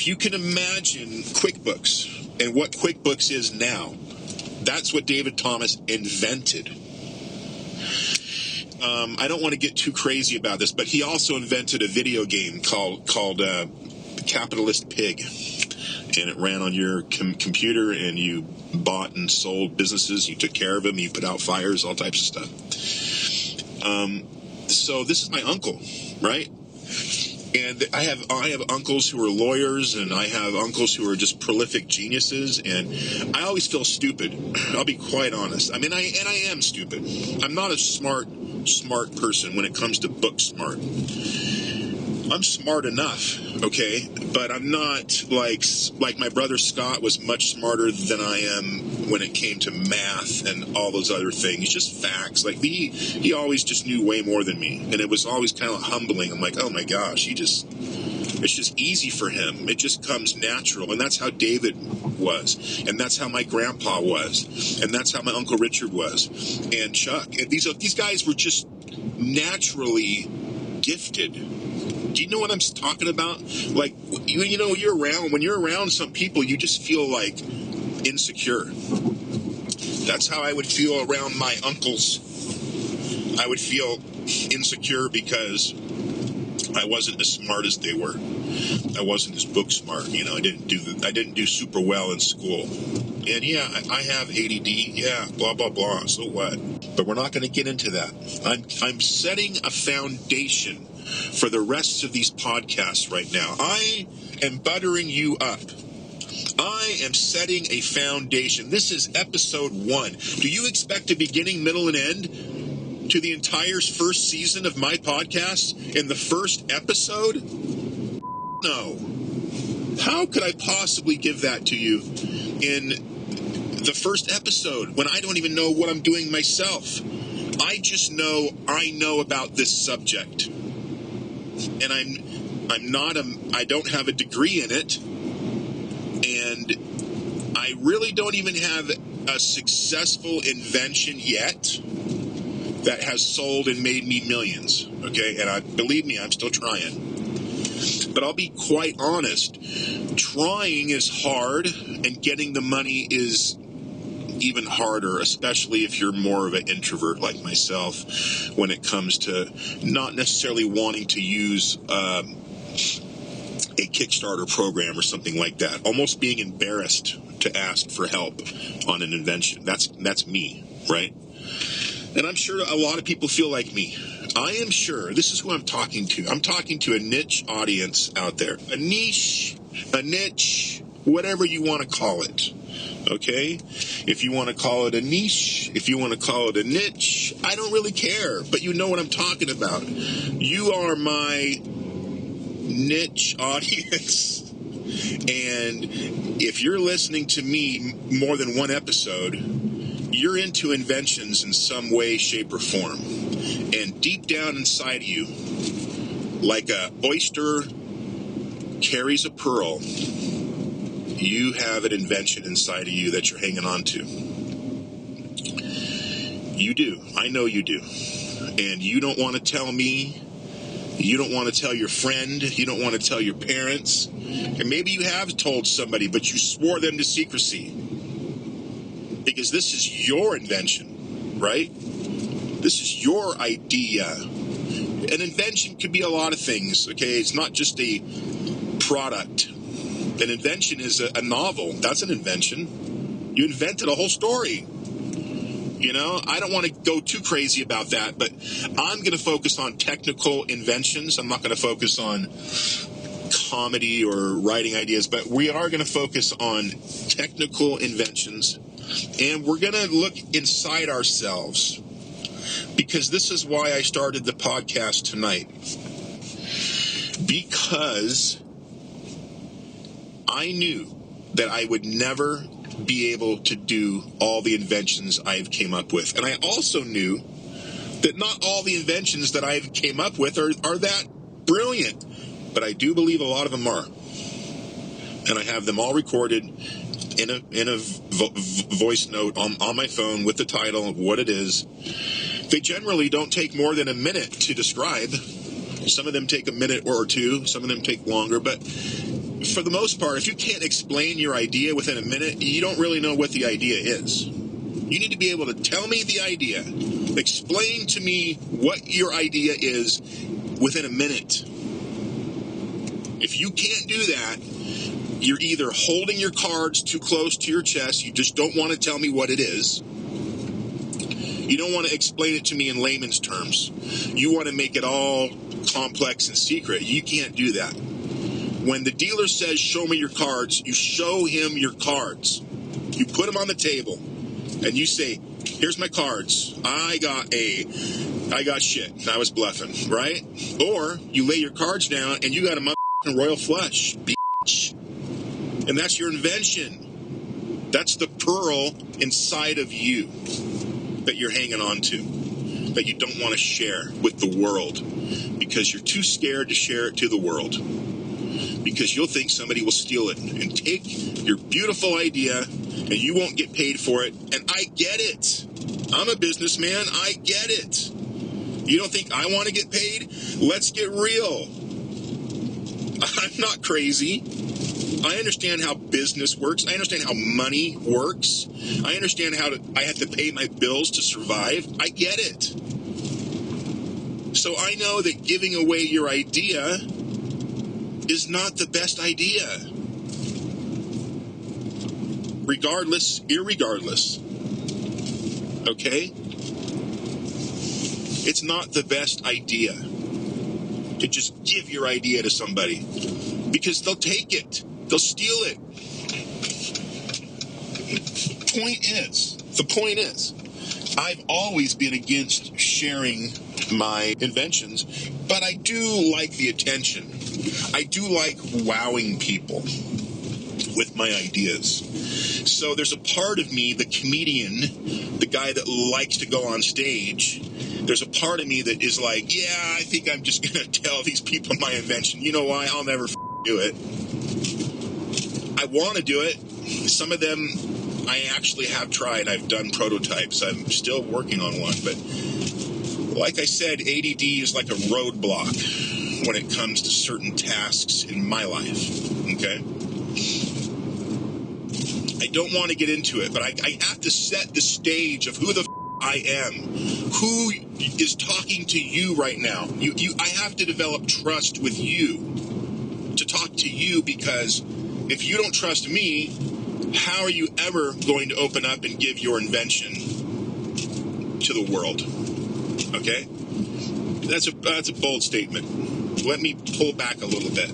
if you can imagine QuickBooks and what QuickBooks is now, that's what David Thomas invented. I don't want to get too crazy about this, but he also invented a video game called Capitalist Pig. And it ran on your computer, and you bought and sold businesses. You took care of them. You put out fires, all types of stuff. So this is my uncle, right? And I have uncles who are lawyers, and I have uncles who are just prolific geniuses. And I always feel stupid. I'll be quite honest. I mean, I am stupid. I'm not a smart person when it comes to book smart. I'm smart enough, okay, but I'm not like my brother Scott was much smarter than I am when it came to math and all those other things. Just facts. Like he always just knew way more than me, and it was always kind of humbling. I'm like, oh my gosh, it's just easy for him. It just comes natural, and that's how David was, and that's how my grandpa was, and that's how my Uncle Richard was, and Chuck. And these guys were just naturally gifted. Do you know what I'm talking about? Like, you know, when you're around some people, you just feel like insecure. That's how I would feel around my uncles. I would feel insecure because I wasn't as smart as they were. I wasn't as book smart. You know, I didn't do super well in school. And yeah, I have ADD. Yeah, blah blah blah. So what? But we're not going to get into that. I'm setting a foundation for the rest of these podcasts right now. I am buttering you up. I am setting a foundation. This is episode 1. Do you expect a beginning, middle, and end to the entire first season of my podcast in the first episode? No. How could I possibly give that to you in the first episode when I don't even know what I'm doing myself? I just know I know about this subject. And I don't have a degree in it, and I really don't even have a successful invention yet that has sold and made me millions, okay? And believe me, I'm still trying. But I'll be quite honest, trying is hard, and getting the money is even harder, especially if you're more of an introvert like myself when it comes to not necessarily wanting to use a Kickstarter program or something like that. Almost being embarrassed to ask for help on an invention. That's me, right? And I'm sure a lot of people feel like me. I am sure this is who I'm talking to. I'm talking to a niche audience out there. A niche, whatever you want to call it. Okay? If you want to call it a niche, if you want to call it a niche, I don't really care. But you know what I'm talking about. You are my niche audience. And if you're listening to me more than one episode, you're into inventions in some way, shape, or form. And deep down inside of you, like a oyster carries a pearl, you have an invention inside of you that you're hanging on to. You do. I know you do. And you don't want to tell me. You don't want to tell your friend. You don't want to tell your parents. And maybe you have told somebody, but you swore them to secrecy. Because this is your invention, right? This is your idea. An invention could be a lot of things, okay? It's not just a product. An invention is a novel. That's an invention. You invented a whole story. You know, I don't want to go too crazy about that, but I'm going to focus on technical inventions. I'm not going to focus on comedy or writing ideas, but we are going to focus on technical inventions, and we're going to look inside ourselves, because this is why I started the podcast tonight. Because I knew that I would never be able to do all the inventions I've came up with. And I also knew that not all the inventions that I've came up with are that brilliant. But I do believe a lot of them are. And I have them all recorded in a voice note on my phone with the title of what it is. They generally don't take more than a minute to describe. Some of them take a minute or two. Some of them take longer. But for the most part, if you can't explain your idea within a minute, you don't really know what the idea is. You need to be able to tell me the idea. Explain to me what your idea is within a minute. If you can't do that, you're either holding your cards too close to your chest, you just don't want to tell me what it is. You don't want to explain it to me in layman's terms. You want to make it all complex and secret. You can't do that. When the dealer says, show me your cards, you show him your cards. You put them on the table, and you say, here's my cards. I got shit. I was bluffing, right? Or you lay your cards down, and you got a motherfucking royal flush, bitch. And that's your invention. That's the pearl inside of you that you're hanging on to, that you don't want to share with the world because you're too scared to share it to the world. Because you'll think somebody will steal it and take your beautiful idea and you won't get paid for it. And I get it. I'm a businessman. I get it. You don't think I want to get paid? Let's get real. I'm not crazy. I understand how business works. I understand how money works. I understand I have to pay my bills to survive. I get it. So I know that giving away your idea is not the best idea. Regardless, irregardless. Okay? It's not the best idea to just give your idea to somebody because they'll take it. They'll steal it. The point is, I've always been against sharing my inventions, but I do like the attention. I do like wowing people with my ideas. So there's a part of me, the comedian, the guy that likes to go on stage, there's a part of me that is like, yeah, I think I'm just going to tell these people my invention. You know why? I'll never do it. I want to do it. Some of them I actually have tried. I've done prototypes. I'm still working on one. But like I said, ADD is like a roadblock when it comes to certain tasks in my life. Okay? I don't want to get into it, but I have to set the stage of who the I am. Who is talking to you right now? I have to develop trust with you to talk to you, because if you don't trust me, how are you ever going to open up and give your invention to the world? Okay? That's a bold statement. Let me pull back a little bit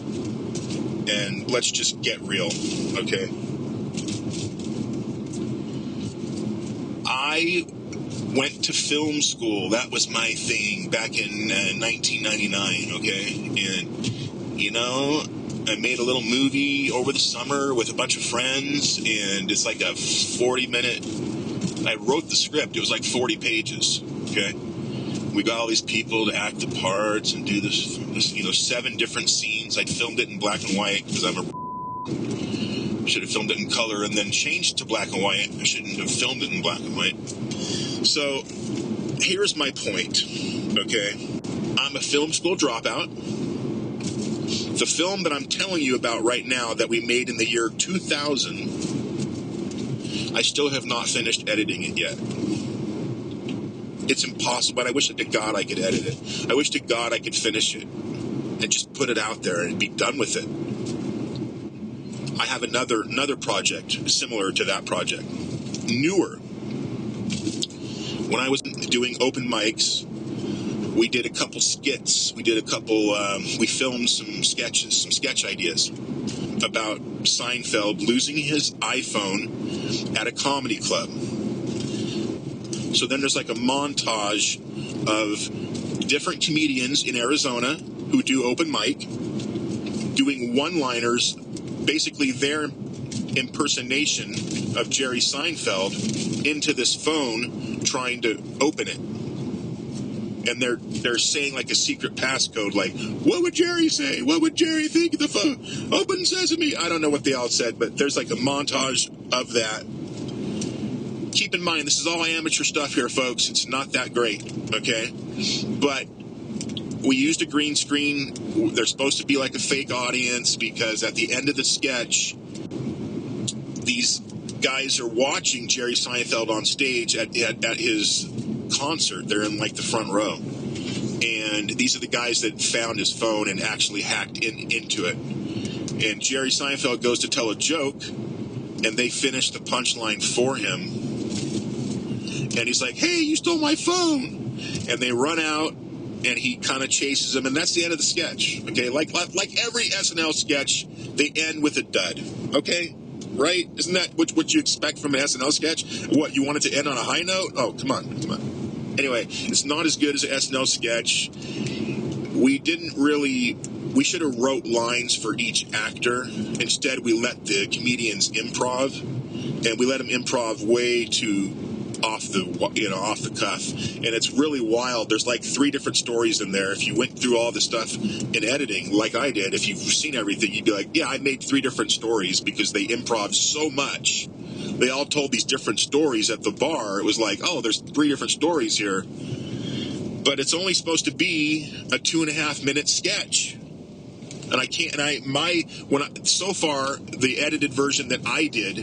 and let's just get real, okay? I went to film school. That was my thing back in 1999, okay? And, you know, I made a little movie over the summer with a bunch of friends, and it's like a 40-minute... I wrote the script. It was like 40 pages, okay? We got all these people to act the parts and do this 7 different scenes. I filmed it in black and white because I'm a... should have filmed it in color and then changed to black and white. I shouldn't have filmed it in black and white. So, here's my point, okay? I'm a film school dropout. The film that I'm telling you about right now that we made in the year 2000, I still have not finished editing it yet. It's impossible, but I wish to God I could edit it. I wish to God I could finish it and just put it out there and be done with it. I have another project similar to that project, newer. When I was doing open mics, we did a couple skits. We filmed some sketch ideas about Seinfeld losing his iPhone at a comedy club. So then there's like a montage of different comedians in Arizona who do open mic, doing one-liners, basically their impersonation of Jerry Seinfeld into this phone trying to open it. And they're saying like a secret passcode, like, what would Jerry say? What would Jerry think of the phone? Open sesame. I don't know what they all said, but there's like a montage of that. Keep in mind, this is all amateur stuff here, folks. It's not that great, okay? But we used a green screen. There's supposed to be like a fake audience because at the end of the sketch, these guys are watching Jerry Seinfeld on stage at his concert. They're in like the front row. And these are the guys that found his phone and actually hacked into it. And Jerry Seinfeld goes to tell a joke, and they finish the punchline for him. And he's like, hey, you stole my phone. And they run out, and he kind of chases them, and that's the end of the sketch. Okay, like every SNL sketch, they end with a dud. Okay? Right? Isn't that what you expect from an SNL sketch? What, you want it to end on a high note? Oh, come on. Anyway, it's not as good as an SNL sketch. We should have wrote lines for each actor. Instead, we let the comedians improv, and we let them improv way too off the cuff. And it's really wild. There's like 3 different stories in there. If you went through all the stuff in editing, like I did, if you've seen everything, you'd be like, yeah, I made 3 different stories because they improv so much. They all told these different stories at the bar. It was like, oh, there's 3 different stories here. But it's only supposed to be a 2.5-minute sketch. And so far, the edited version that I did,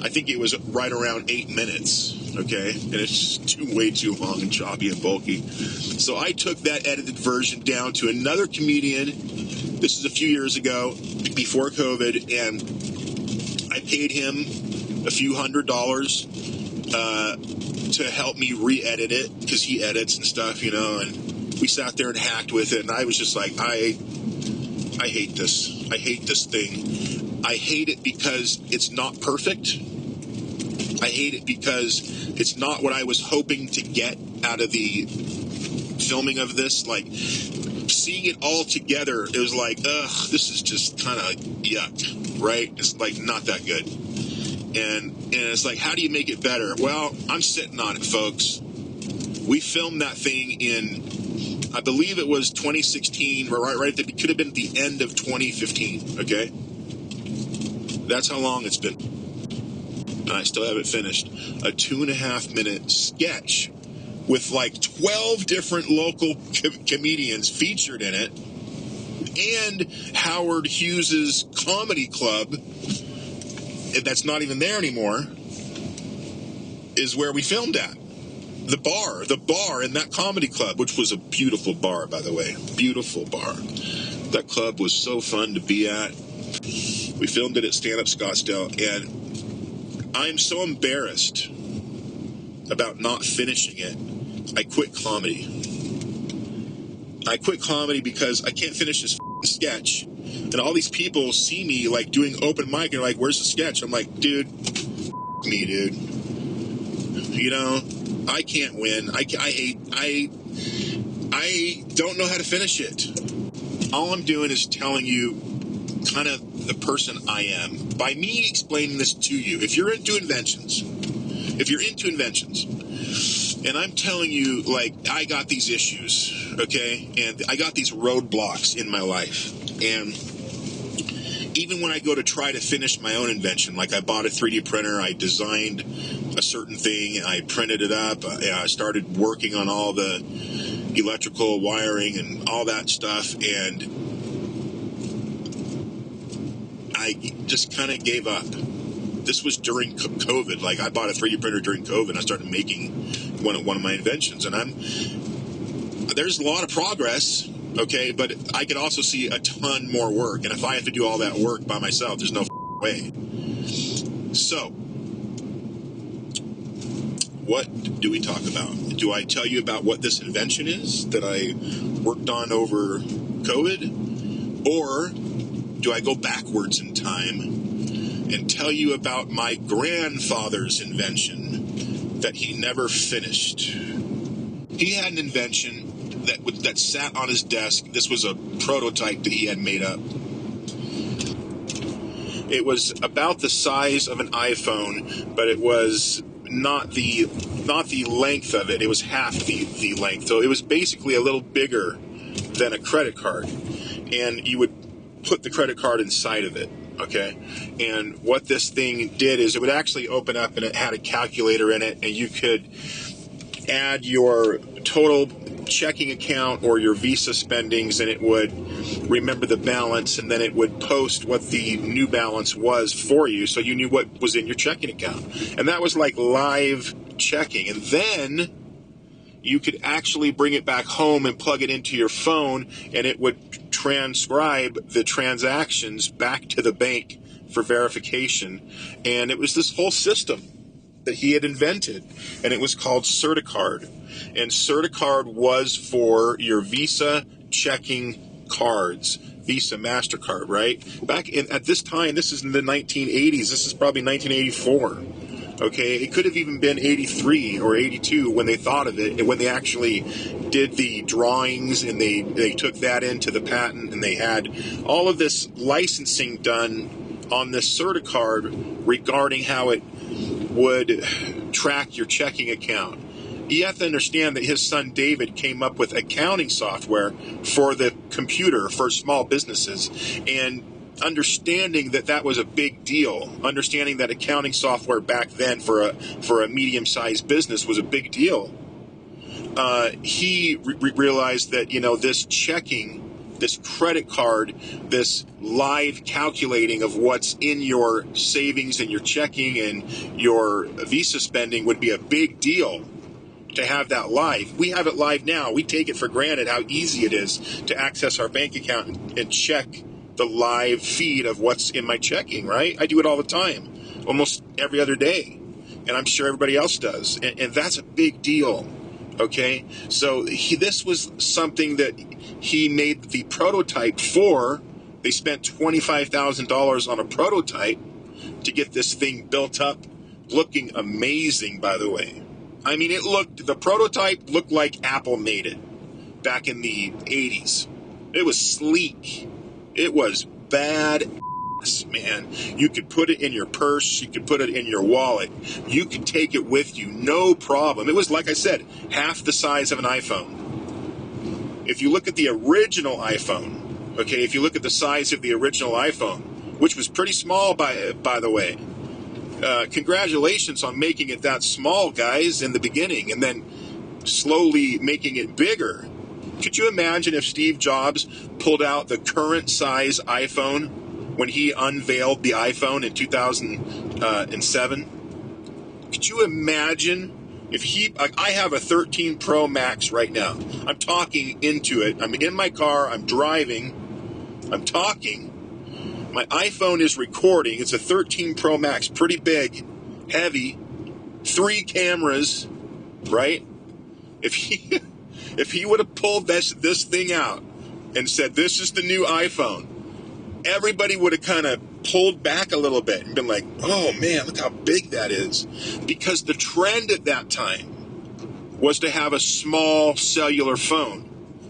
I think it was right around 8 minutes. Okay, and it's just way too long and choppy and bulky. So I took that edited version down to another comedian. This is a few years ago, before COVID, and I paid him a few $100s to help me re-edit it, because he edits and stuff, and we sat there and hacked with it, and I was just like, I hate this. I hate this thing. I hate it because it's not perfect. I hate it because it's not what I was hoping to get out of the filming of this. Like, seeing it all together, it was like, ugh, this is just kind of yuck, right? It's like not that good. And it's like, how do you make it better? Well, I'm sitting on it, folks. We filmed that thing in, I believe it was 2016, right? It could have been at the end of 2015, okay? That's how long it's been. And I still haven't finished. A 2.5-minute sketch with like 12 different local comedians featured in it, and Howard Hughes's comedy club, that's not even there anymore, is where we filmed at. The bar in that comedy club, which was a beautiful bar, by the way. Beautiful bar. That club was so fun to be at. We filmed it at Stand Up Scottsdale, and I'm so embarrassed about not finishing it. I quit comedy. I quit comedy because I can't finish this sketch. And all these people see me like doing open mic and they're like, where's the sketch? I'm like, dude, me, dude. I can't win. I don't know how to finish it. All I'm doing is telling you kind of the person I am by me explaining this to you. If you're into inventions, and I'm telling you, like, I got these issues, okay, and I got these roadblocks in my life, and even when I go to try to finish my own invention, like I bought a 3D printer, I designed a certain thing, I printed it up, I started working on all the electrical wiring and all that stuff, and I just kind of gave up. This was during COVID. Like, I bought a 3D printer during COVID, and I started making one of my inventions, and there's a lot of progress. Okay, but I could also see a ton more work, and if I have to do all that work by myself, there's no way. So, what do we talk about? Do I tell you about what this invention is that I worked on over COVID? Or do I go backwards in time and tell you about my grandfather's invention that he never finished? He had an invention that sat on his desk. This was a prototype that he had made up. It was about the size of an iPhone, but it was not the length of it. It was half the length. So it was basically a little bigger than a credit card. And you would put the credit card inside of it, okay? And what this thing did is it would actually open up, and it had a calculator in it, and you could add your total checking account or your Visa spendings, and it would remember the balance, and then it would post what the new balance was for you, so you knew what was in your checking account. And that was like live checking. And then you could actually bring it back home and plug it into your phone, and it would transcribe the transactions back to the bank for verification. And it was this whole system that he had invented, and it was called Certi-Card. And Certi-Card was for your Visa checking cards, Visa, MasterCard, right? At this time, this is in the 1980s, this is probably 1984. Okay, it could have even been 83 or 82 when they thought of it, and when they actually did the drawings, and they took that into the patent, and they had all of this licensing done on this Certi-Card regarding how it would track your checking account. You have to understand that his son David came up with accounting software for the computer for small businesses, and understanding that was a big deal, understanding that accounting software back then for a medium-sized business was a big deal. He realized that, this checking, this credit card, this live calculating of what's in your savings and your checking and your Visa spending would be a big deal to have that live. We have it live now. We take it for granted how easy it is to access our bank account and check the live feed of what's in my checking, right? I do it all the time, almost every other day, and I'm sure everybody else does, and that's a big deal, okay? So this was something that he made the prototype for. They spent $25,000 on a prototype to get this thing built up, looking amazing, by the way. I mean, the prototype looked like Apple made it back in the 80s. It was sleek. It was bad, man. You could put it in your purse. You could put it in your wallet. You could take it with you, no problem. It was, like I said, half the size of an iPhone. If you look at the original iPhone, okay, if you look at the size of the original iPhone, which was pretty small, by the way, congratulations on making it that small, guys, in the beginning, and then slowly making it bigger. Could you imagine if Steve Jobs pulled out the current size iPhone when he unveiled the iPhone in 2007? Could you imagine if I have a 13 Pro Max right now. I'm talking into it. I'm in my car. I'm driving. I'm talking. My iPhone is recording. It's a 13 Pro Max, pretty big, heavy, 3 cameras, right? If he would have pulled this thing out and said, this is the new iPhone, everybody would have kind of pulled back a little bit and been like, oh man, look how big that is. Because the trend at that time was to have a small cellular phone,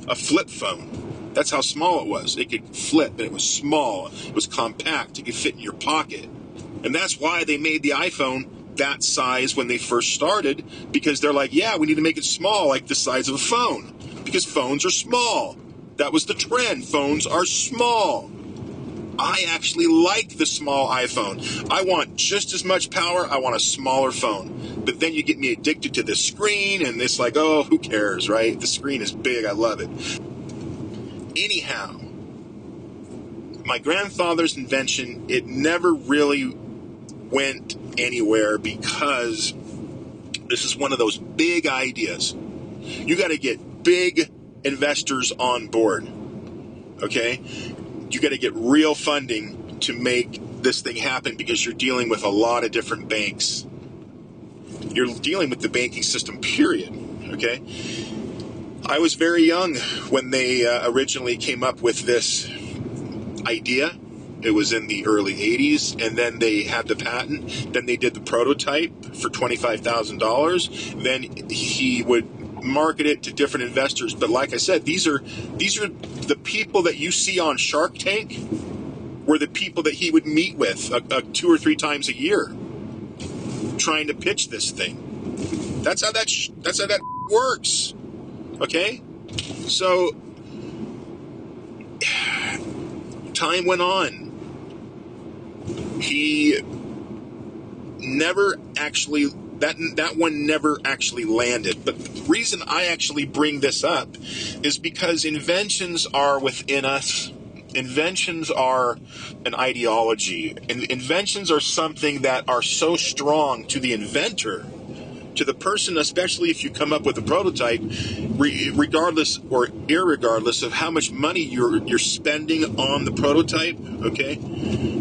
a flip phone. That's how small it was. It could flip, and it was small. It was compact. It could fit in your pocket. And that's why they made the iPhone that size when they first started, because they're like, yeah, we need to make it small, like the size of a phone, because phones are small. That was the trend. Phones are small. I actually like the small iPhone. I want just as much power. I want a smaller phone. But then you get me addicted to the screen, and it's like, oh, who cares, right? The screen is big. I love it. Anyhow, my grandfather's invention, it never really went anywhere, because this is one of those big ideas. You got to get big investors on board, okay? You got to get real funding to make this thing happen, because you're dealing with a lot of different banks. You're dealing with the banking system, period, okay? I was very young when they originally came up with this idea. It was in the early 80s, and then they had the patent. Then they did the prototype for $25,000. Then he would market it to different investors. But like I said, these are the people that you see on Shark Tank were the people that he would meet with 2 or 3 times a year, trying to pitch this thing. That's how that works. Okay? So time went on. He never actually that one never actually landed. But the reason I actually bring this up is because inventions are within us. Inventions are an ideology. And inventions are something that are so strong to the inventor, to the person, especially if you come up with a prototype, regardless or irregardless of how much money you're spending on the prototype, okay?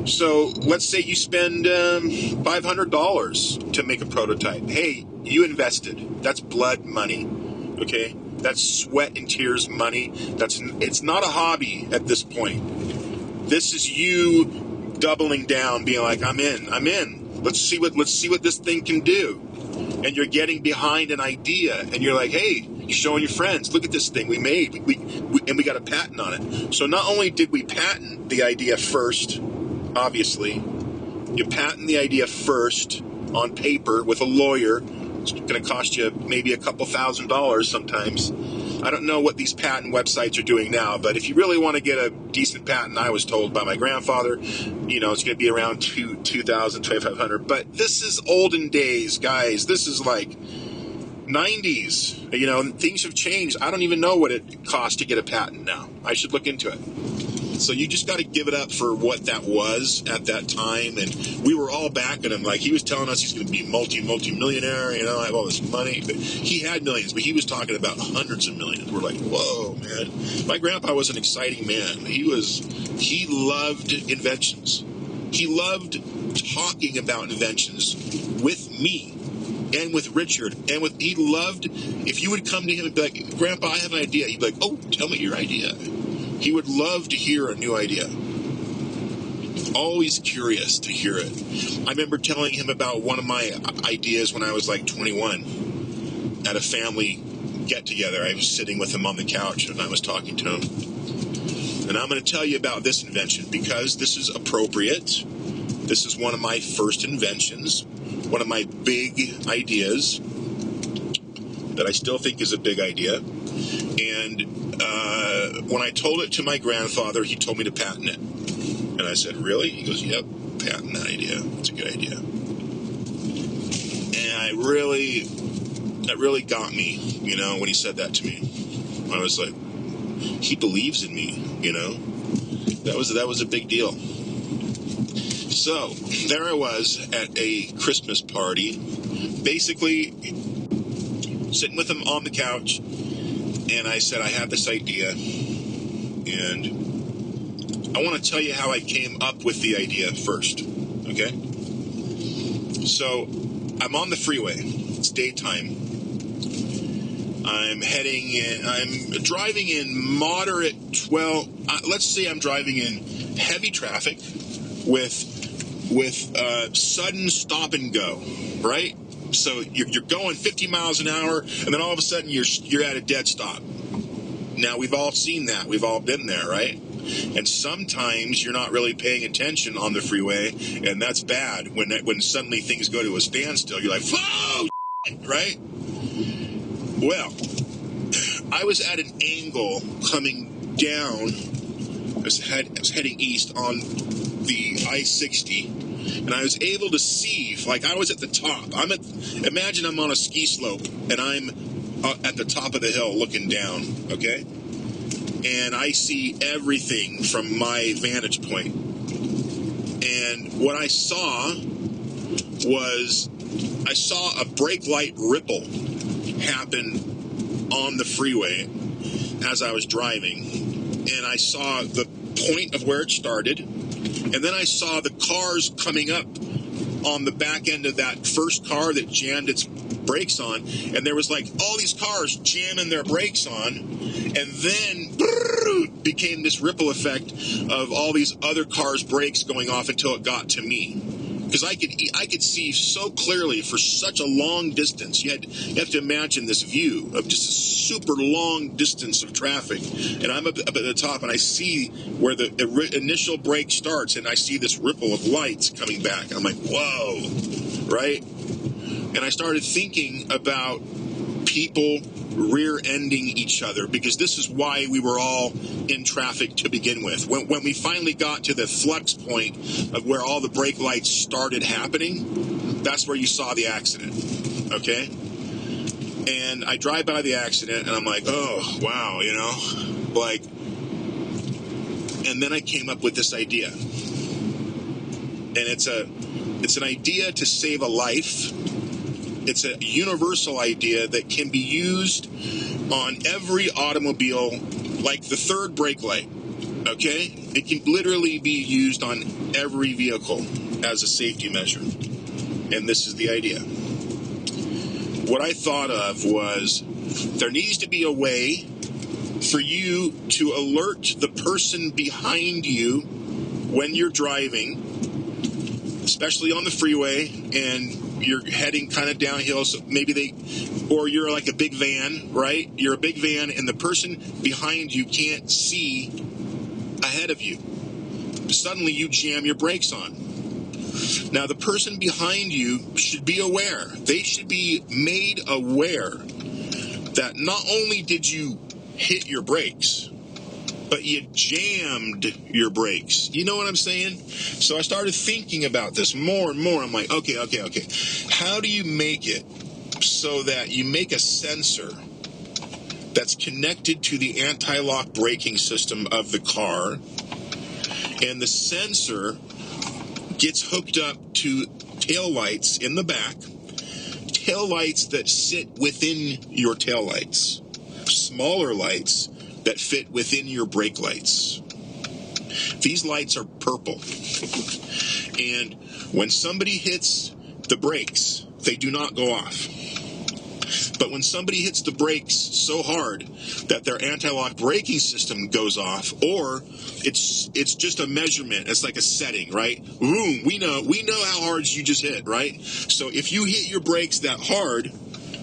So let's say you spend $500 to make a prototype. Hey, you invested. That's blood money, okay? That's sweat and tears money. It's not a hobby at this point. This is you doubling down, being like, I'm in. Let's see what this thing can do. And you're getting behind an idea, and you're like, hey, you're showing your friends, look at this thing we made, and we got a patent on it. So not only did we patent the idea first, obviously, you patent the idea first on paper with a lawyer. It's going to cost you maybe a couple $1,000s sometimes. I don't know what these patent websites are doing now, but if you really want to get a decent patent, I was told by my grandfather, it's going to be around $2,000, $2,500. But this is olden days, guys. This is like 90s. Things have changed. I don't even know what it costs to get a patent now. I should look into it. So you just got to give it up for what that was at that time. And we were all backing him. Like, he was telling us he's going to be multi-millionaire, I have all this money. But he had millions, but he was talking about hundreds of millions. We're like, whoa, man. My grandpa was an exciting man. He loved inventions. He loved talking about inventions with me and with Richard. He loved, if you would come to him and be like, Grandpa, I have an idea. He'd be like, oh, tell me your idea. He would love to hear a new idea. Always curious to hear it. I remember telling him about one of my ideas when I was like 21 at a family get-together. I was sitting with him on the couch and I was talking to him. And I'm going to tell you about this invention because this is appropriate. This is one of my first inventions, one of my big ideas that I still think is a big idea. And when I told it to my grandfather, he told me to patent it. And I said, really? He goes, yep, patent that idea. It's a good idea. And that really got me, when he said that to me. I was like, he believes in me, That was a big deal. So, there I was at a Christmas party, basically sitting with him on the couch. And I said, I have this idea, and I want to tell you how I came up with the idea first, okay? So, I'm on the freeway. It's daytime. I'm driving in let's say I'm driving in heavy traffic with sudden stop and go, right? So you're going 50 miles an hour, and then all of a sudden you're at a dead stop. Now, we've all seen that. We've all been there, right? And sometimes you're not really paying attention on the freeway, and that's bad. When suddenly things go to a standstill, you're like, whoa, right? Well, I was at an angle coming down. I was heading east on the I-60. And I was able to see, like I was at the top. Imagine I'm on a ski slope, and I'm at the top of the hill looking down, okay? And I see everything from my vantage point. And what I saw was, I saw a brake light ripple happen on the freeway as I was driving. And I saw the point of where it started. And then I saw the cars coming up on the back end of that first car that jammed its brakes on. And there was like all these cars jamming their brakes on. And then became this ripple effect of all these other cars' brakes going off until it got to me. Because I could see so clearly for such a long distance. You have to imagine this view of just a super long distance of traffic. And I'm up at the top, and I see where the initial brake starts, and I see this ripple of lights coming back. And I'm like, whoa, right? And I started thinking about people rear-ending each other, because this is why we were all in traffic to begin with. When we finally got to the flux point of where all the brake lights started happening, that's where you saw the accident, okay? And I drive by the accident, and I'm like, oh, wow, and then I came up with this idea. And it's an idea to save a life. It's a universal idea that can be used on every automobile, like the third brake light, okay? It can literally be used on every vehicle as a safety measure. And this is the idea. What I thought of was there needs to be a way for you to alert the person behind you when you're driving, especially on the freeway, and you're heading kind of downhill, so or you're like a big van, right? You're a big van, and the person behind you can't see ahead of you. Suddenly, you jam your brakes on. Now, the person behind you should be aware. They should be made aware that not only did you hit your brakes, but you jammed your brakes. You know what I'm saying? So I started thinking about this more and more. I'm like, okay. How do you make it so that you make a sensor that's connected to the anti-lock braking system of the car, and the sensor gets hooked up to taillights in the back, taillights that sit within your taillights, smaller lights that fit within your brake lights. These lights are purple. And when somebody hits the brakes, they do not go off. But when somebody hits the brakes so hard that their anti-lock braking system goes off, or it's just a measurement, it's like a setting, right? Boom, we know how hard you just hit, right? So if you hit your brakes that hard,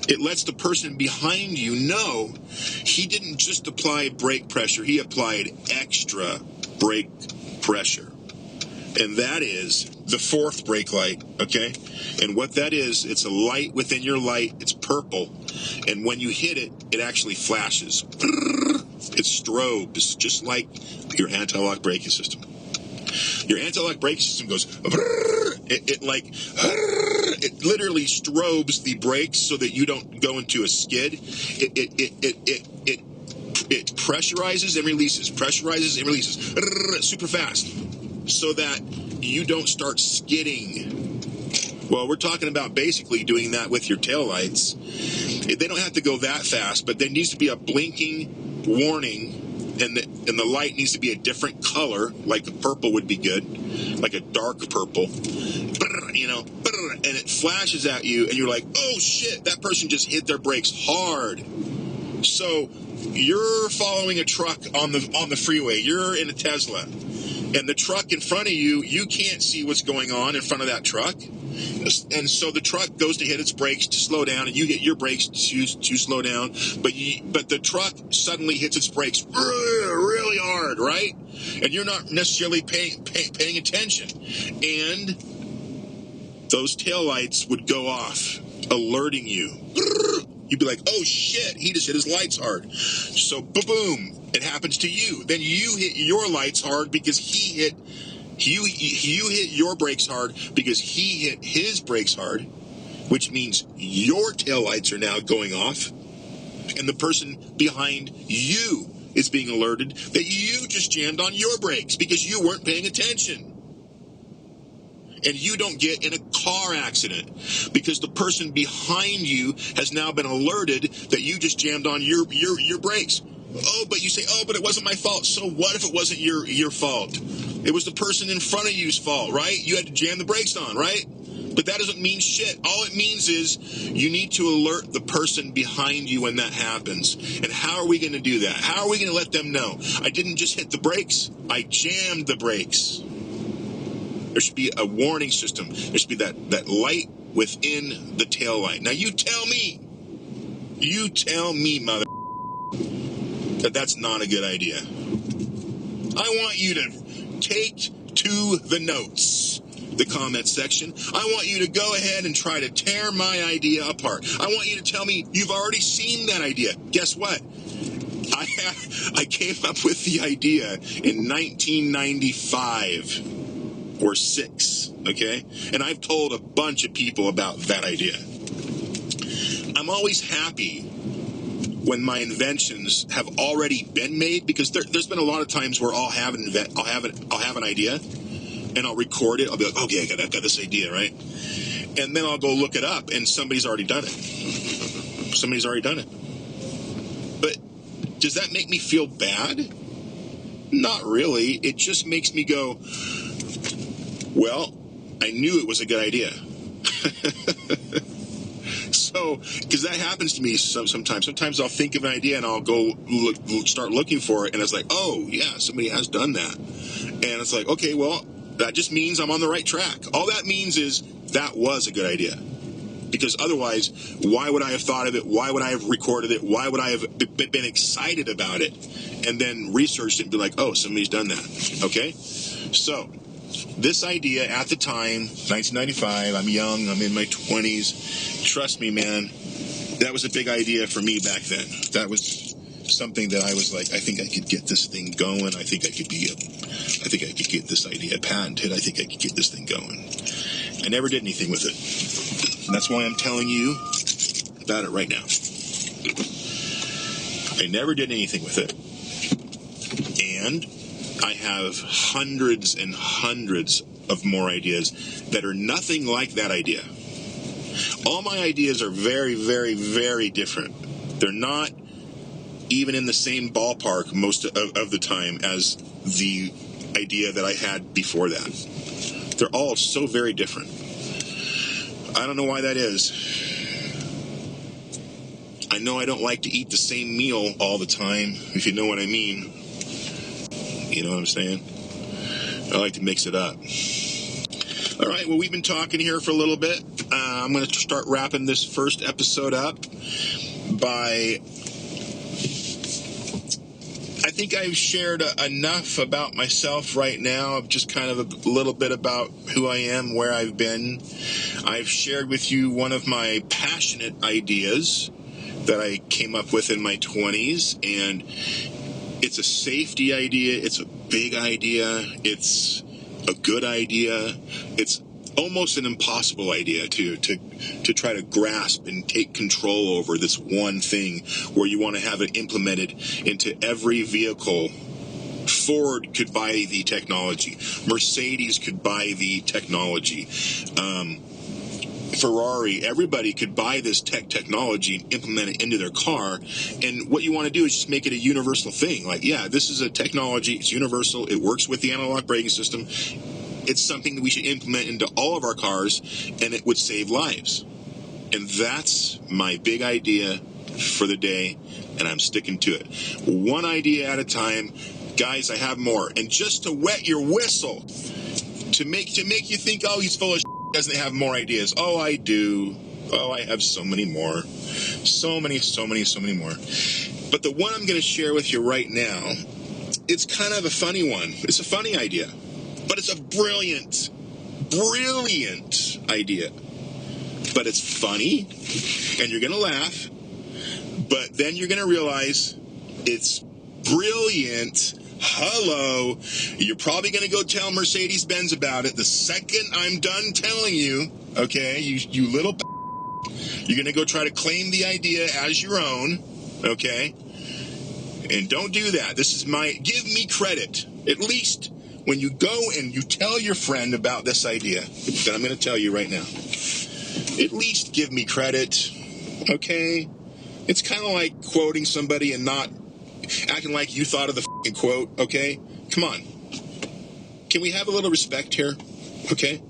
it lets the person behind you know he didn't just apply brake pressure, he applied extra brake pressure. And that is the fourth brake light, okay? And what that is, it's a light within your light. It's purple. And when you hit it, it actually flashes. It strobes, just like your anti-lock braking system. Your anti-lock braking system goes, it literally strobes the brakes so that you don't go into a skid. It pressurizes and releases, super fast, so that you don't start skidding. Well, we're talking about basically doing that with your taillights. They don't have to go that fast, but there needs to be a blinking warning, and the light needs to be a different color, like the purple would be good, like a dark purple, and it flashes at you, and you're like, oh shit, that person just hit their brakes hard. So you're following a truck on the freeway. You're in a Tesla, and the truck in front of you, you can't see what's going on in front of that truck. And so the truck goes to hit its brakes to slow down, and you hit your brakes to slow down, but the truck suddenly hits its brakes really hard, right? And you're not necessarily paying attention. And those taillights would go off, alerting you. You'd be like, oh shit, he just hit his lights hard. So boom, it happens to you. Then you hit your lights hard because you hit your brakes hard because he hit his brakes hard, which means your taillights are now going off, and the person behind you is being alerted that you just jammed on your brakes because you weren't paying attention. And you don't get in a car accident because the person behind you has now been alerted that you just jammed on your brakes. Oh, but you say, oh, but it wasn't my fault. So what if it wasn't your fault? It was the person in front of you's fault, right? You had to jam the brakes on, right? But that doesn't mean shit. All it means is you need to alert the person behind you when that happens. And how are we going to do that? How are we going to let them know? I didn't just hit the brakes. I jammed the brakes. There should be a warning system. There should be that light within the tail light. Now you tell me, mother, that's not a good idea. I want you to take to the notes the comment section. I want you to go ahead and try to tear my idea apart. I want you to tell me you've already seen that idea. Guess what? I came up with the idea in 1995 or 6, okay? And I've told a bunch of people about that idea. I'm always happy when my inventions have already been made, because there's been a lot of times where I'll have an idea and I'll record it. I'll be like, okay, I got this idea, right? And then I'll go look it up and somebody's already done it. But does that make me feel bad? Not really. It just makes me go, well, I knew it was a good idea. So, because that happens to me sometimes. Sometimes I'll think of an idea and I'll go start looking for it, and it's like, oh, yeah, somebody has done that. And it's like, okay, well, that just means I'm on the right track. All that means is that was a good idea. Because otherwise, why would I have thought of it? Why would I have recorded it? Why would I have been excited about it? And then researched it and be like, oh, somebody's done that. Okay? So, this idea at the time, 1995, I'm young, I'm in my 20s. Trust me, man, that was a big idea for me back then. That was something that I was like, I think I could get this thing going. I think I could get this idea patented. I think I could get this thing going. I never did anything with it. And that's why I'm telling you about it right now. I never did anything with it. And I have hundreds and hundreds of more ideas that are nothing like that idea. All my ideas are very, very, very different. They're not even in the same ballpark most of the time as the idea that I had before that. They're all so very different. I don't know why that is. I know I don't like to eat the same meal all the time, if you know what I mean. You know what I'm saying? I like to mix it up. All right, well, we've been talking here for a little bit. I'm going to start wrapping this first episode up by... I think I've shared enough about myself right now, just kind of a little bit about who I am, where I've been. I've shared with you one of my passionate ideas that I came up with in my 20s, and it's a safety idea, it's a big idea, it's a good idea, it's almost an impossible idea to try to grasp and take control over this one thing where you want to have it implemented into every vehicle. Ford could buy the technology. Mercedes could buy the technology. Ferrari, everybody could buy this technology and implement it into their car. And what you want to do is just make it a universal thing. Like, yeah, this is a technology. It's universal. It works with the analog braking system. It's something that we should implement into all of our cars, and it would save lives. And that's my big idea for the day, and I'm sticking to it. One idea at a time. Guys, I have more. And just to wet your whistle, to make you think, oh, he's full of shit, doesn't have more ideas. Oh, I do. Oh, I have so many more. So many more. But the one I'm going to share with you right now, it's kind of a funny one. It's a funny idea. But it's a brilliant idea. But it's funny, and you're going to laugh. But then you're going to realize it's brilliant. Hello. You're probably going to go tell Mercedes Benz about it the second I'm done telling you, okay, you little you're going to go try to claim the idea as your own, okay? And don't do that. This is give me credit. At least when you go and you tell your friend about this idea that I'm going to tell you right now, at least give me credit, okay? It's kind of like quoting somebody and not acting like you thought of the fucking quote, okay? Come on. Can we have a little respect here, okay?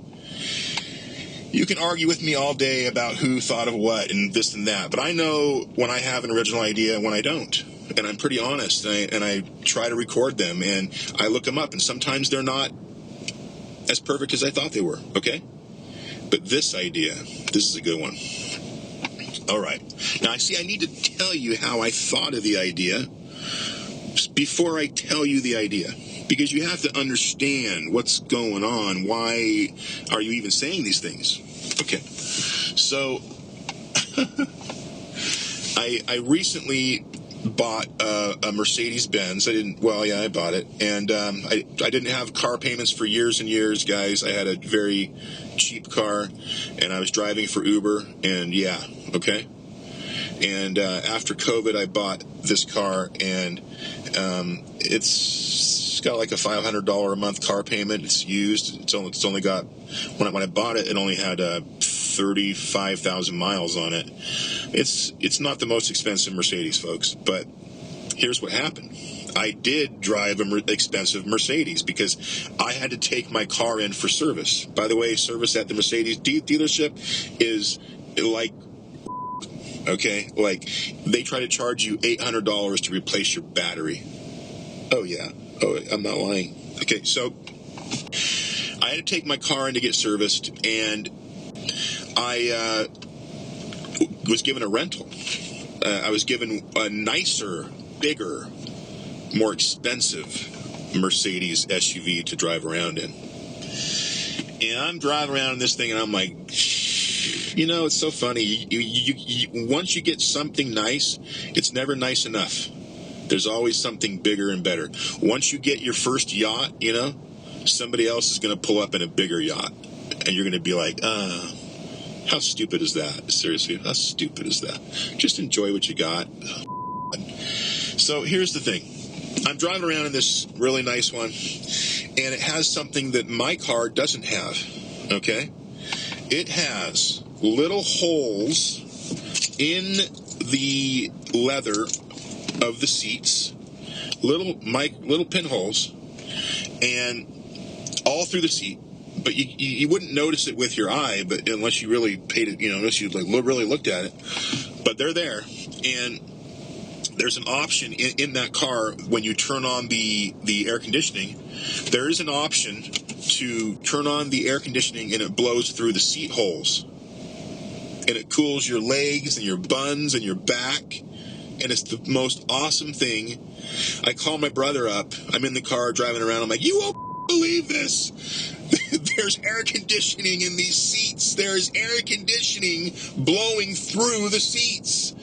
You can argue with me all day about who thought of what and this and that, but I know when I have an original idea and when I don't. And I'm pretty honest, and I try to record them, and I look them up, and sometimes they're not as perfect as I thought they were, okay? But this idea, this is a good one. All right. Now, I need to tell you how I thought of the idea before I tell you the idea, because you have to understand what's going on. Why are you even saying these things? Okay, so I recently bought a Mercedes Benz. I bought it, and I didn't have car payments for years and years, guys. I had a very cheap car, and I was driving for Uber, and and after COVID, I bought this car, and it's got like a $500 a month car payment. It's used. It's only got, when I bought it, it only had 35,000 miles on it. It's not the most expensive Mercedes, folks, but here's what happened. I did drive an expensive Mercedes because I had to take my car in for service. By the way, service at the Mercedes dealership is like, okay, like they try to charge you $800 to replace your battery. Oh yeah. Oh, I'm not lying. Okay, so I had to take my car in to get serviced, and I was given a rental. I was given a nicer, bigger, more expensive Mercedes SUV to drive around in. And I'm driving around in this thing, and I'm like, it's so funny. You once you get something nice, it's never nice enough. There's always something bigger and better. Once you get your first yacht, somebody else is going to pull up in a bigger yacht. And you're going to be like, how stupid is that? Seriously, how stupid is that? Just enjoy what you got. So here's the thing. I'm driving around in this really nice one, and it has something that my car doesn't have, okay? It has little holes in the leather of the seats, little pinholes, and all through the seat. But you wouldn't notice it with your eye, but unless you really paid it, unless you really looked at it. But they're there, and there's an option in that car when you turn on the air conditioning. There is an option to turn on the air conditioning, and it blows through the seat holes, and it cools your legs and your buns and your back. And it's the most awesome thing. I call my brother up. I'm in the car driving around. I'm like, you won't believe this. There's air conditioning in these seats. There's air conditioning blowing through the seats.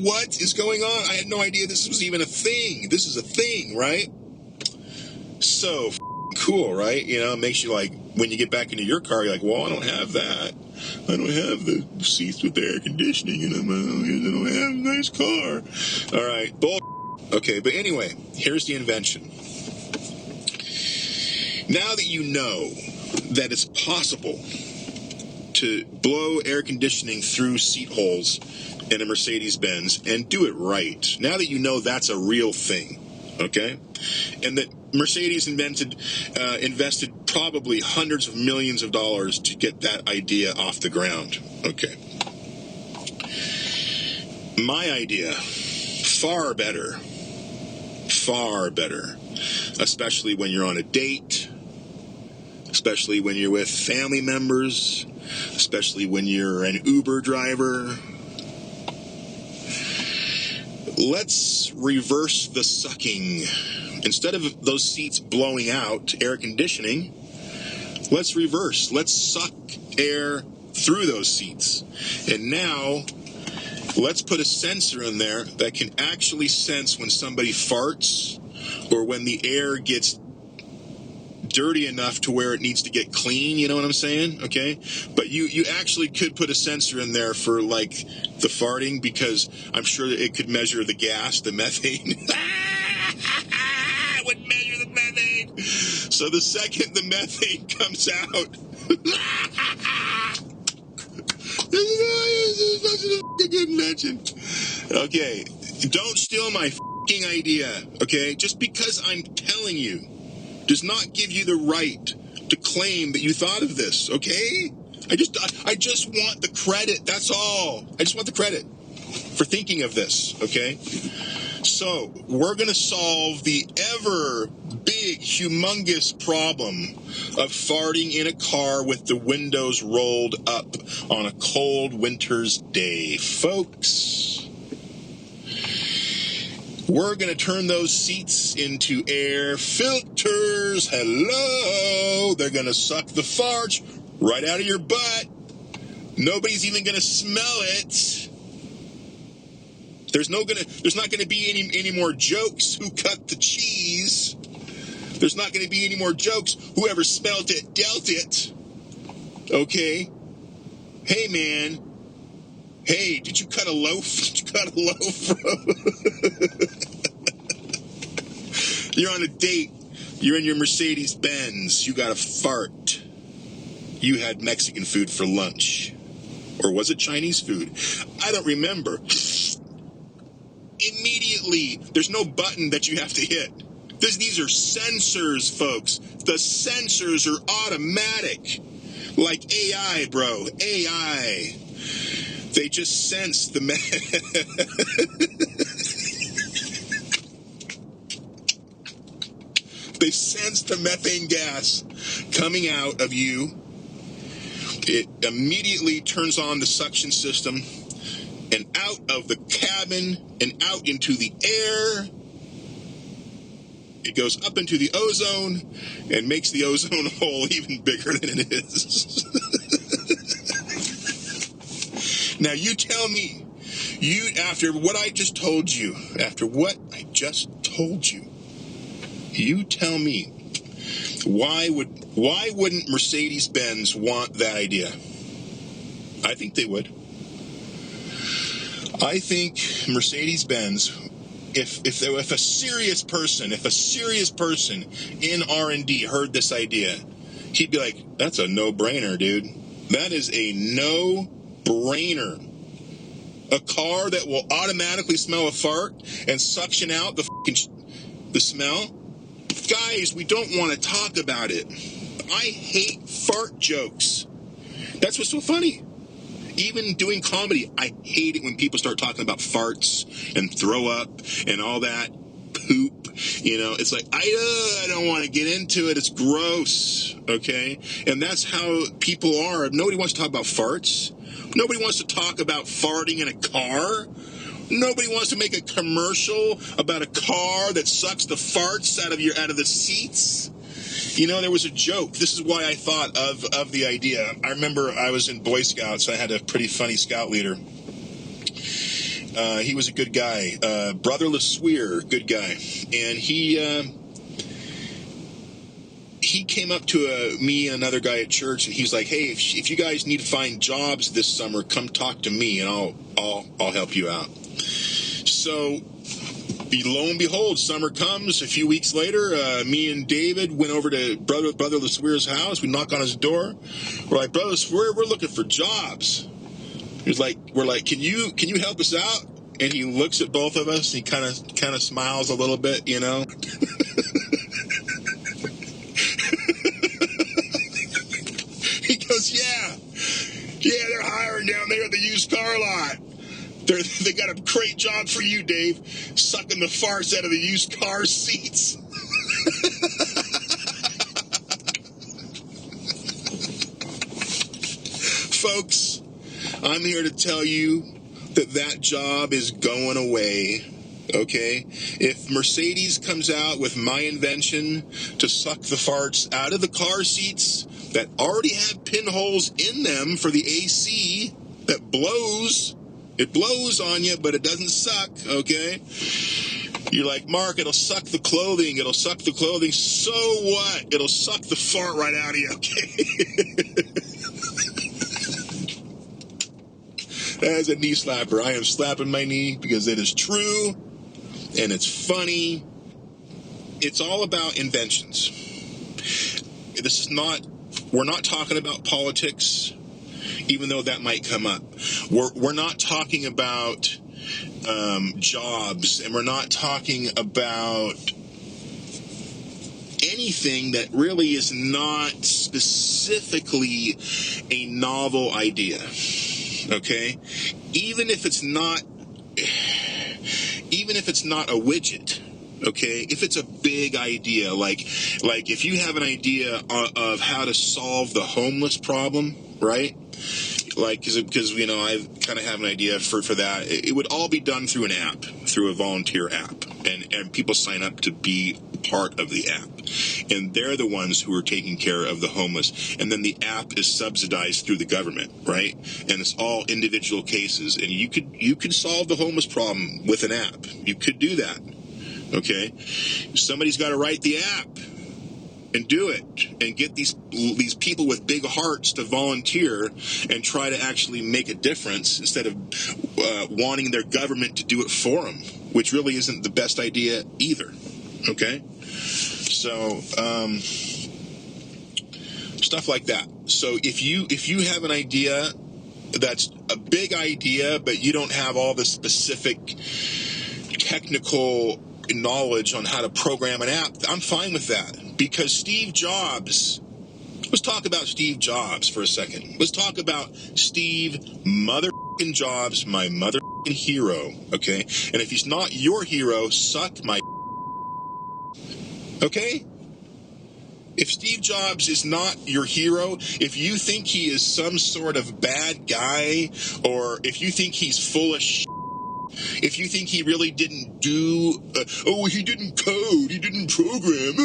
What is going on? I had no idea this was even a thing. This is a thing, right? So cool, right? It makes you like, when you get back into your car, you're like, well, I don't have that. I don't have the seats with the air conditioning, and I don't have a nice car. All right, okay, but anyway, here's the invention. Now that you know that it's possible to blow air conditioning through seat holes in a Mercedes Benz and do it right, now that you know that's a real thing, okay, and that Mercedes invested probably hundreds of millions of dollars to get that idea off the ground. Okay. My idea, far better, especially when you're on a date, especially when you're with family members, especially when you're an Uber driver. Let's reverse the sucking. Instead of those seats blowing out air conditioning, let's reverse. Let's suck air through those seats. And now, let's put a sensor in there that can actually sense when somebody farts or when the air gets dirty enough to where it needs to get clean, you know what I'm saying? Okay? But you actually could put a sensor in there for like the farting, because I'm sure that it could measure the gas, the methane. It would measure the methane. So the second the methane comes out, this is such a good invention. Okay, don't steal my fucking idea, okay? Just because I'm telling you does not give you the right to claim that you thought of this, okay? I just want the credit, that's all. I just want the credit for thinking of this, okay? So, we're going to solve the ever big, humongous problem of farting in a car with the windows rolled up on a cold winter's day. Folks, We're going to turn those seats into air filters. Hello. They're going to suck the farts right out of your butt. Nobody's even going to smell it. There's not going to be any more jokes who cut the cheese. There's not going to be any more jokes. Whoever smelled it, dealt it. Okay? Hey, man. Hey, did you cut a loaf? Did you cut a loaf? You're on a date. You're in your Mercedes Benz. You got a fart. You had Mexican food for lunch. Or was it Chinese food? I don't remember. Immediately, there's no button that you have to hit. These are sensors, folks. The sensors are automatic. Like AI, bro. AI. They just sense the... They sense the methane gas coming out of you. It immediately turns on the suction system, and out of the cabin and out into the air. It goes up into the ozone and makes the ozone hole even bigger than it is. Now you tell me, after what I just told you, you tell me, why wouldn't Mercedes Benz want that idea? I think they would. I think Mercedes Benz, if a serious person in R&D heard this idea, he'd be like, that's a no-brainer, dude. That is a no-brainer. A car that will automatically smell a fart and suction out the smell? Guys, we don't want to talk about it. I hate fart jokes. That's what's so funny. Even doing comedy, I hate it when people start talking about farts and throw up and all that poop. You know, it's like, I don't want to get into it. It's gross, okay? And that's how people are. Nobody wants to talk about farts. Nobody wants to talk about farting in a car. Nobody wants to make a commercial about a car that sucks the farts out of the seats. You know, there was a joke. This is why I thought of the idea. I remember I was in Boy Scouts. I had a pretty funny scout leader. He was a good guy. Brother LeSueur, good guy. And he came up to me and another guy at church, and he's like, hey, if you guys need to find jobs this summer, come talk to me, and I'll help you out. So, lo and behold, summer comes. A few weeks later, me and David went over to Brother LeSueur's house. We knock on his door. We're like, Brother LeSueur, we're looking for jobs. We're like, can you help us out? And he looks at both of us. And he kind of smiles a little bit, you know. He goes, yeah, they're hiring down there at the used car lot. They got a great job for you, Dave, sucking the farts out of the used car seats. Folks, I'm here to tell you that job is going away, okay? If Mercedes comes out with my invention to suck the farts out of the car seats that already have pinholes in them for the AC that blows... It blows on you, but it doesn't suck, okay? You're like, Mark, it'll suck the clothing. So what? It'll suck the fart right out of you, okay? That is a knee slapper. I am slapping my knee because it is true, and it's funny. It's all about inventions. We're not talking about politics, even though that might come up. We're not talking about jobs, and we're not talking about anything that really is not specifically a novel idea, okay? Even if it's not a widget, okay? If it's a big idea, like if you have an idea of how to solve the homeless problem, right? Like, because I kind of have an idea for that. It would all be done through an app, through a volunteer app, and people sign up to be part of the app, and they're the ones who are taking care of the homeless, and then the app is subsidized through the government, right? And it's all individual cases, and you could solve the homeless problem with an app. You could do that. Okay, somebody's got to write the app and do it, and get these people with big hearts to volunteer and try to actually make a difference instead of wanting their government to do it for them, which really isn't the best idea either. Okay, so stuff like that. So if you have an idea that's a big idea, but you don't have all the specific technical knowledge on how to program an app, I'm fine with that, because Steve Jobs, let's talk about Steve Jobs for a second. Let's talk about Steve motherfucking Jobs, my motherfucking hero, okay? And if he's not your hero, suck my okay? If Steve Jobs is not your hero, if you think he is some sort of bad guy, or if you think he's full of shit, if you think he really didn't do, he didn't code, he didn't program,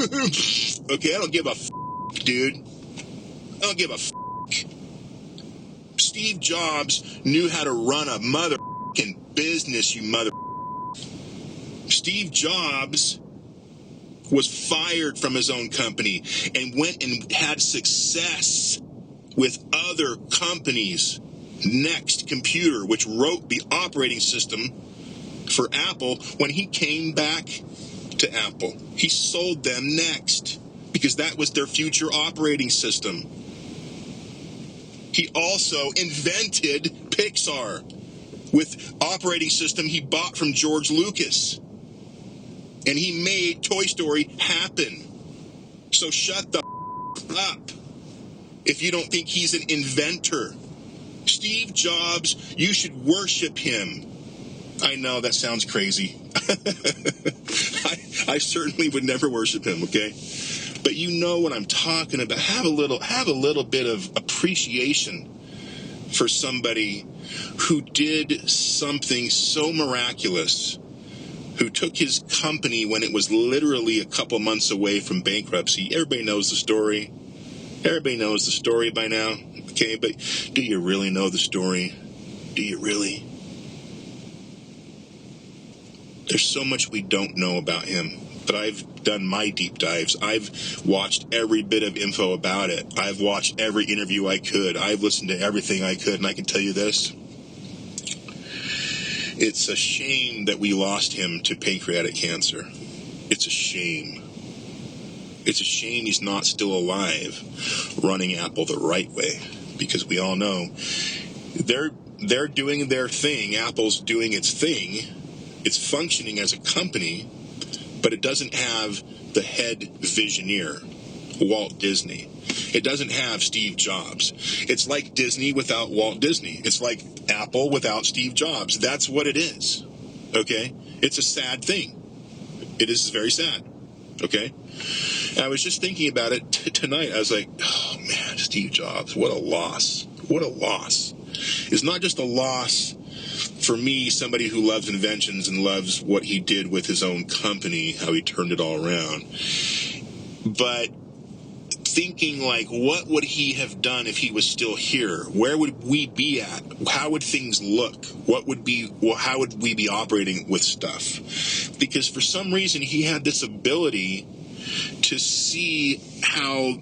okay, I don't give a dude. I don't give a Steve Jobs knew how to run a motherfucking business, you mother. Steve Jobs was fired from his own company and went and had success with other companies. Next Computer, which wrote the operating system for Apple, when he came back to Apple, he sold them Next because that was their future operating system. He also invented Pixar with operating system he bought from George Lucas. And he made Toy Story happen. So shut the up if you don't think he's an inventor. Steve Jobs, you should worship him. I know that sounds crazy. I certainly would never worship him, okay? But you know what I'm talking about. Have a little bit of appreciation for somebody who did something so miraculous, who took his company when it was literally a couple months away from bankruptcy. Everybody knows the story. Everybody knows the story by now. Okay, but do you really know the story? Do you really? There's so much we don't know about him, but I've done my deep dives. I've watched every bit of info about it. I've watched every interview I could. I've listened to everything I could, and I can tell you this. It's a shame that we lost him to pancreatic cancer. It's a shame. It's a shame he's not still alive running Apple the right way, because we all know they're doing their thing. Apple's doing its thing. It's functioning as a company, but it doesn't have the head visioneer, Walt Disney. It doesn't have Steve Jobs. It's like Disney without Walt Disney. It's like Apple without Steve Jobs. That's what it is. Okay? It's a sad thing. It is very sad. Okay? And I was just thinking about it tonight. I was like, oh man, Steve Jobs, what a loss. What a loss. It's not just a loss for me, somebody who loves inventions and loves what he did with his own company, how he turned it all around, but thinking like, what would he have done if he was still here? Where would we be at? How would things look? How would we be operating with stuff? Because for some reason he had this ability to see how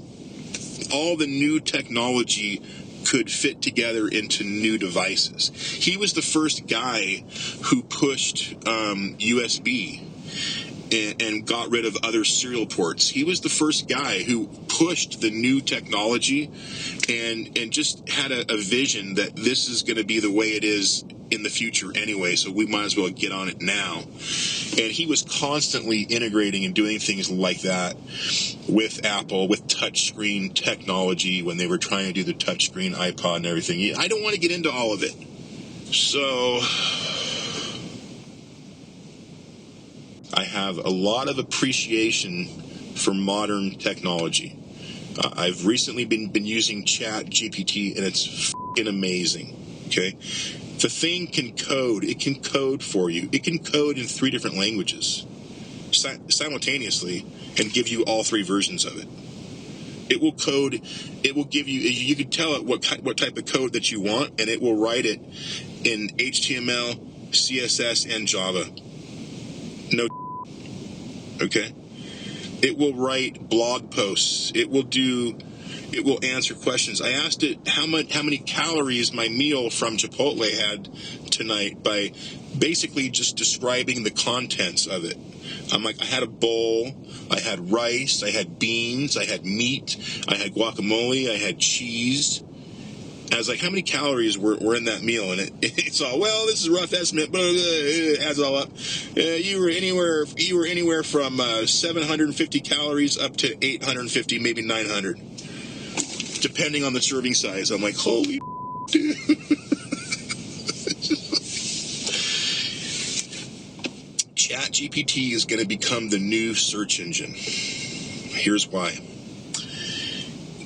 all the new technology could fit together into new devices. He was the first guy who pushed USB and got rid of other serial ports. He was the first guy who pushed the new technology and just had a vision that this is going to be the way it is in the future anyway, so we might as well get on it now. And he was constantly integrating and doing things like that with Apple, with touchscreen technology, when they were trying to do the touchscreen iPod and everything. I don't want to get into all of it. So I have a lot of appreciation for modern technology. I've recently been using Chat GPT, and it's f***ing amazing. Okay? The thing can code. It can code for you. It can code in 3 different languages. simultaneously and give you all three versions of it. It will give you, you can tell it what type of code that you want, and it will write it in HTML, CSS, and Java. No. Okay? It will write blog posts. It will answer questions. I asked it how many calories my meal from Chipotle had tonight by basically just describing the contents of it. I'm like, I had a bowl, I had rice, I had beans, I had meat, I had guacamole, I had cheese. I was like, how many calories were in that meal? And it's all, well, this is a rough estimate, but it adds it all up. You were anywhere from 750 calories up to 850, maybe 900, depending on the serving size. I'm like, holy dude. ChatGPT is going to become the new search engine. Here's why.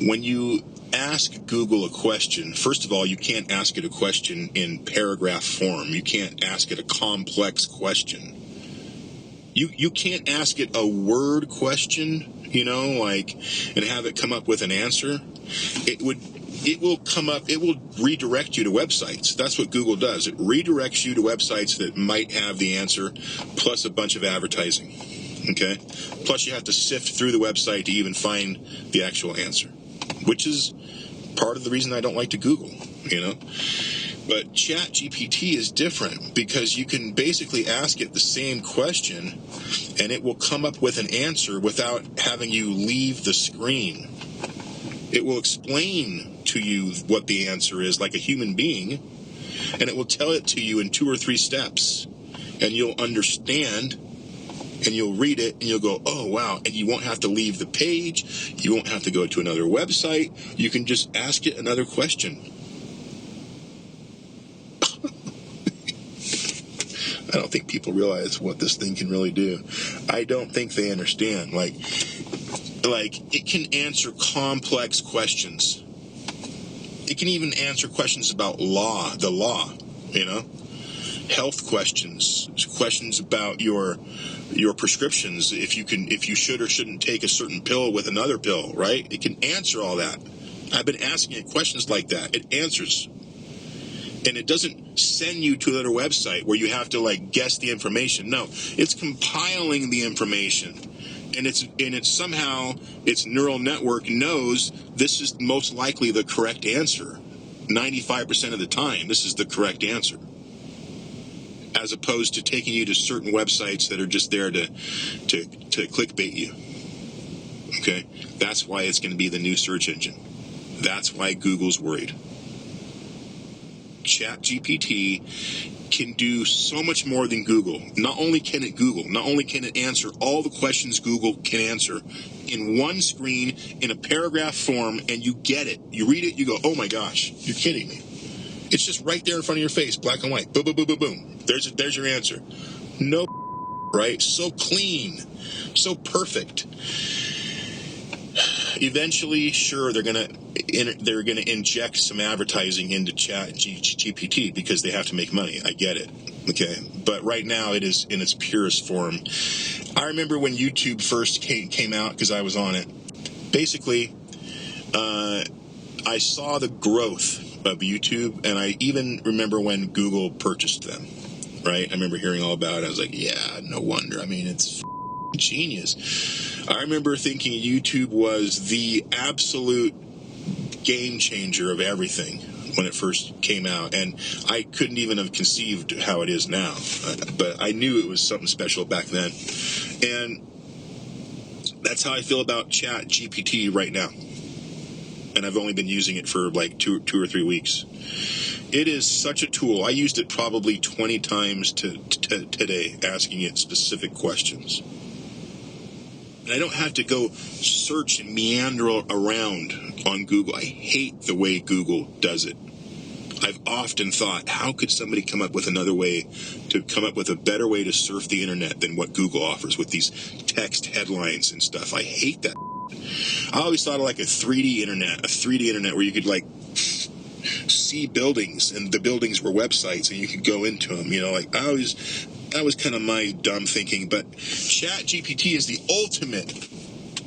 When you ask Google a question, first of all, you can't ask it a question in paragraph form. You can't ask it a complex question. You can't ask it a word question, and have it come up with an answer. It will redirect you to websites. That's what Google does. It redirects you to websites that might have the answer, plus a bunch of advertising. Okay? Plus you have to sift through the website to even find the actual answer, which is part of the reason I don't like to Google, But ChatGPT is different because you can basically ask it the same question and it will come up with an answer without having you leave the screen. It will explain to you what the answer is like a human being, and it will tell it to you in 2 or 3 steps, and you'll understand, and you'll read it, and you'll go, oh, wow, and you won't have to leave the page, you won't have to go to another website, you can just ask it another question. I don't think people realize what this thing can really do. I don't think they understand. Like it can answer complex questions. It can even answer questions about the law, health questions about your prescriptions, if you should or shouldn't take a certain pill with another pill, right? It can answer all that. I've been asking it questions like that. It answers. And it doesn't send you to another website where you have to guess the information. No, it's compiling the information. And it's somehow its neural network knows this is most likely the correct answer. 95% of the time, this is the correct answer. As opposed to taking you to certain websites that are just there to clickbait you. Okay? That's why it's going to be the new search engine. That's why Google's worried. ChatGPT can do so much more than Google. Not only can it answer all the questions Google can answer in one screen in a paragraph form, and you get it. You read it, you go, oh my gosh, you're kidding me. It's just right there in front of your face, black and white. Boom, boom, boom, boom, boom. There's your answer. No, right? So clean, so perfect. Eventually, sure, they're gonna inject some advertising into ChatGPT because they have to make money. I get it. Okay, but right now it is in its purest form. I remember when YouTube first came out because I was on it. Basically, I saw the growth of YouTube, and I even remember when Google purchased them. Right? I remember hearing all about it. I was like, yeah, no wonder. I mean, it's genius. I remember thinking YouTube was the absolute game changer of everything when it first came out, and I couldn't even have conceived how it is now, but I knew it was something special back then, and that's how I feel about ChatGPT right now, and I've only been using it for two or 3 weeks. It is such a tool. I used it probably 20 times today, asking it specific questions. And I don't have to go search and meander around on Google. I hate the way Google does it. I've often thought, how could somebody come up with another way to come up with a better way to surf the internet than what Google offers with these text headlines and stuff? I hate that. I always thought of a 3D internet where you could see buildings, and the buildings were websites and you could go into them. I always that was kind of my dumb thinking, but Chat GPT is the ultimate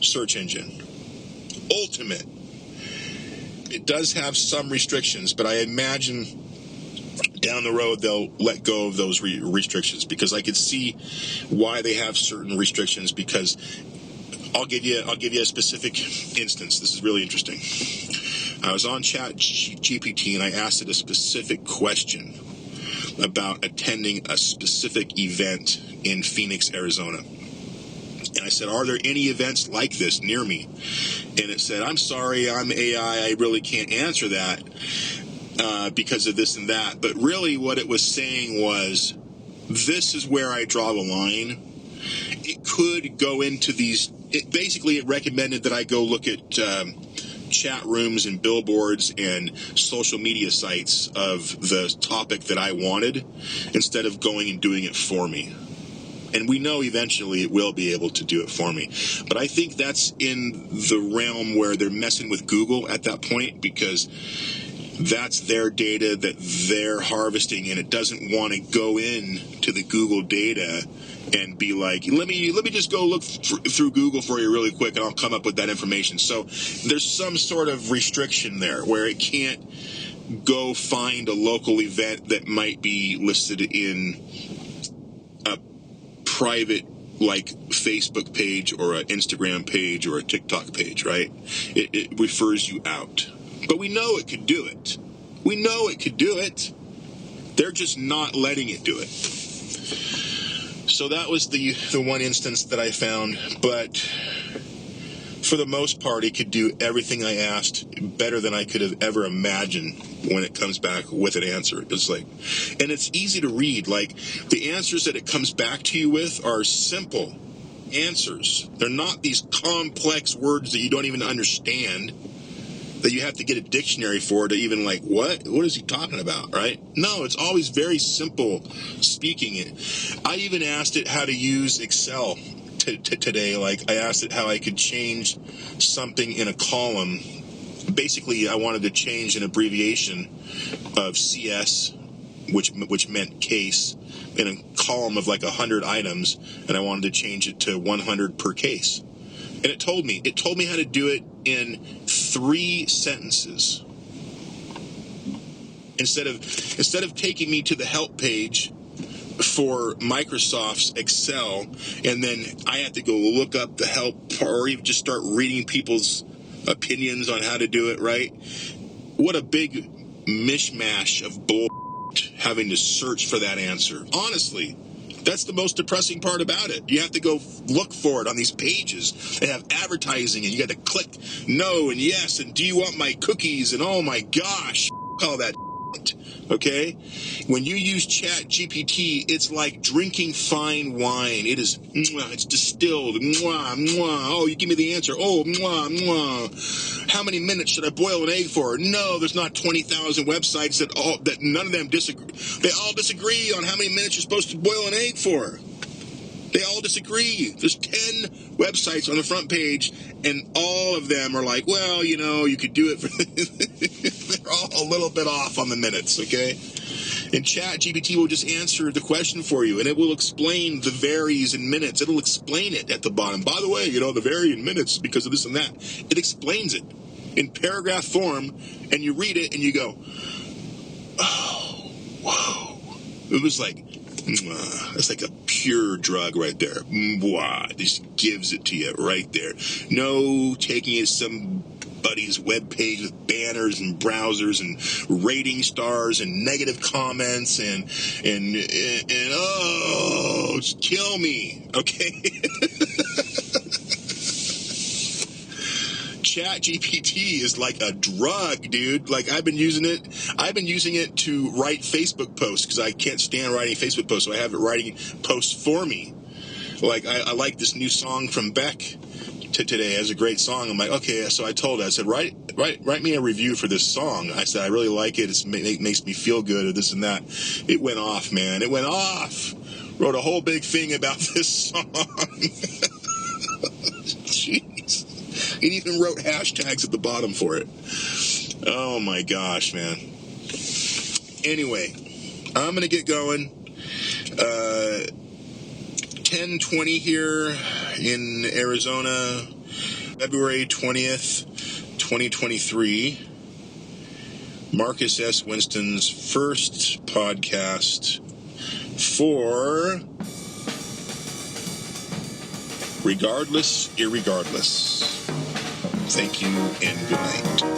search engine. Ultimate. It does have some restrictions, but I imagine down the road they'll let go of those restrictions, because I could see why they have certain restrictions. Because I'll give you a specific instance. This is really interesting. I was on Chat GPT and I asked it a specific question about attending a specific event in Phoenix, Arizona. And I said, are there any events like this near me? And it said, I'm sorry, I'm AI, I really can't answer that because of this and that. But really what it was saying was, this is where I draw the line. It could go into these, it recommended that I go look at chat rooms and billboards and social media sites of the topic that I wanted, instead of going and doing it for me. And we know eventually it will be able to do it for me. But I think that's in the realm where they're messing with Google at that point, because that's their data that they're harvesting, and it doesn't want to go in to the Google data and be like, let me just go look through Google for you really quick, and I'll come up with that information. So there's some sort of restriction there where it can't go find a local event that might be listed in a private, like, Facebook page or an Instagram page or a TikTok page, right? It refers you out. But we know it could do it. We know it could do it. They're just not letting it do it. So that was the one instance that I found. But for the most part, it could do everything I asked better than I could have ever imagined when it comes back with an answer. It's like, and it's easy to read. Like, the answers that it comes back to you with are simple answers. They're not these complex words that you don't even understand, that you have to get a dictionary for to even, like, what is he talking about, right? No, it's always very simple speaking. I even asked it how to use Excel today. Like, I asked it how I could change something in a column. Basically, I wanted to change an abbreviation of CS, which meant case, in a column of like 100 items, and I wanted to change it to 100 per case. And it told me how to do it in 3 sentences. Instead of taking me to the help page for Microsoft's Excel, and then I had to go look up the help, or even just start reading people's opinions on how to do it, right? What a big mishmash of bull having to search for that answer. Honestly, that's the most depressing part about it. You have to go look for it on these pages. They have advertising, and you got to click no and yes, and do you want my cookies, and oh my gosh, all that. Okay? When you use Chat GPT, it's like drinking fine wine. It is, it's distilled. Oh, you give me the answer. Oh, how many minutes should I boil an egg for? No, there's not 20,000 websites that none of them disagree. They all disagree on how many minutes you're supposed to boil an egg for. They all disagree. There's 10 websites on the front page, and all of them are like, well, you could do it for... They're all a little bit off on the minutes, okay? And Chat GPT will just answer the question for you, and it will explain the varies in minutes. It'll explain it at the bottom. By the way, the vary in minutes is because of this and that. It explains it in paragraph form, and you read it, and you go, oh, whoa. It was like... That's like a pure drug right there. Just gives it to you right there. No taking it to somebody's webpage with banners and browsers and rating stars and negative comments and oh, just kill me, okay? Chat GPT is like a drug, dude. Like, I've been using it to write Facebook posts, because I can't stand writing Facebook posts, so I have it writing posts for me. Like, I like this new song from Beck today. It has a great song. I'm like, okay, so I told it, I said, write me a review for this song. I said, I really like it. It makes me feel good, or this and that. It went off, man. It went off. Wrote a whole big thing about this song. Jeez. It even wrote hashtags at the bottom for it. Oh my gosh, man. Anyway, I'm going to get going. 10:20 here in Arizona, February 20th, 2023. Marcus S. Winston's first podcast for Regardless, Irregardless. Thank you and good night.